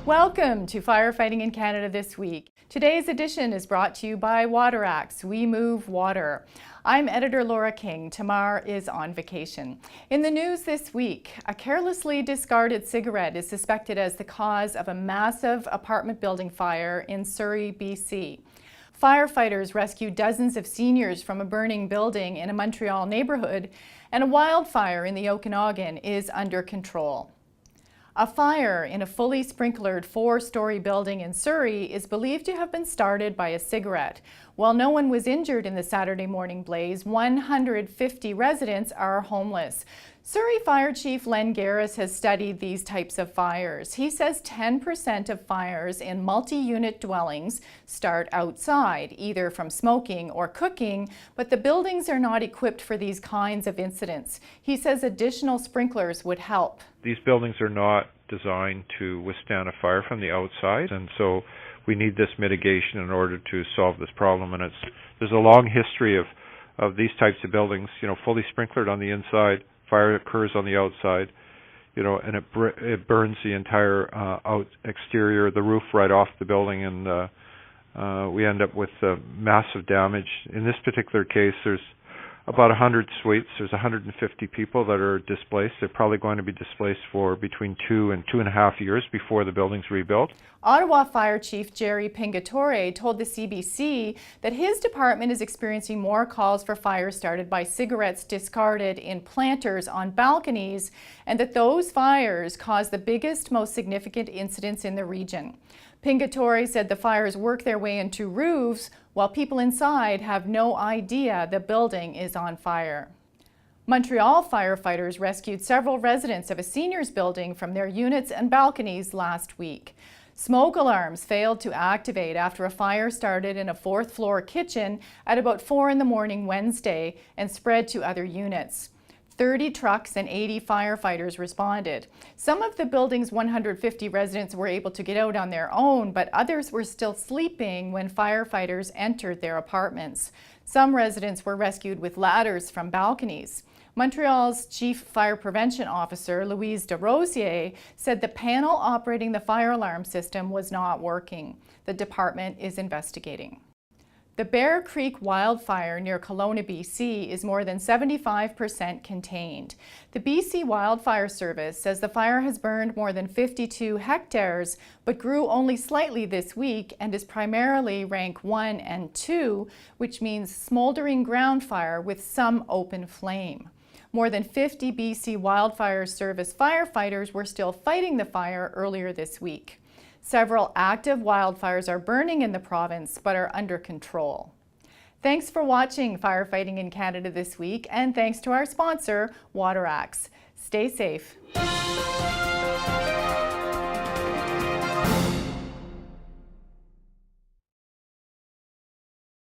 Welcome to Firefighting in Canada this week. Today's edition is brought to you by WaterAx. We move water. I'm editor Laura King. Tamar is on vacation. In the news this week, a carelessly discarded cigarette is suspected as the cause of a massive apartment building fire in Surrey, BC. Firefighters rescued dozens of seniors from a burning building in a Montreal neighborhood, and a wildfire in the Okanagan is under control. A fire in a fully sprinklered 4-story building in Surrey is believed to have been started by a cigarette. While no one was injured in the Saturday morning blaze, 150 residents are homeless. Surrey Fire Chief Garis has studied these types of fires. He says 10% of fires in multi-unit dwellings start outside, either from smoking or cooking, but the buildings are not equipped for these kinds of incidents. He says additional sprinklers would help. These buildings are not designed to withstand a fire from the outside, and so we need this mitigation in order to solve this problem. And there's a long history of these types of buildings, fully sprinklered on the inside, fire occurs on the outside, and it burns the entire exterior, the roof right off the building, and we end up with massive damage. In this particular case, there's about 100 suites. There's 150 people that are displaced. They're probably going to be displaced for between 2 and 2.5 years before the building's rebuilt. Ottawa Fire Chief Jerry Pingatore told the CBC that his department is experiencing more calls for fires started by cigarettes discarded in planters on balconies, and that those fires cause the biggest, most significant incidents in the region. Pingatore said the fires work their way into roofs, while people inside have no idea the building is on fire. Montreal firefighters rescued several residents of a seniors building from their units and balconies last week. Smoke alarms failed to activate after a fire started in a 4th-floor kitchen at about 4 in the morning Wednesday and spread to other units. 30 trucks and 80 firefighters responded. Some of the building's 150 residents were able to get out on their own, but others were still sleeping when firefighters entered their apartments. Some residents were rescued with ladders from balconies. Montreal's Chief Fire Prevention Officer, Louise Desrosiers, said the panel operating the fire alarm system was not working. The department is investigating. The Bear Creek wildfire near Kelowna, BC is more than 75% contained. The BC Wildfire Service says the fire has burned more than 52 hectares, but grew only slightly this week and is primarily rank 1 and 2, which means smoldering ground fire with some open flame. More than 50 BC Wildfire Service firefighters were still fighting the fire earlier this week. Several active wildfires are burning in the province but are under control. Thanks for watching Firefighting in Canada this week, and thanks to our sponsor, WaterAx. Stay safe.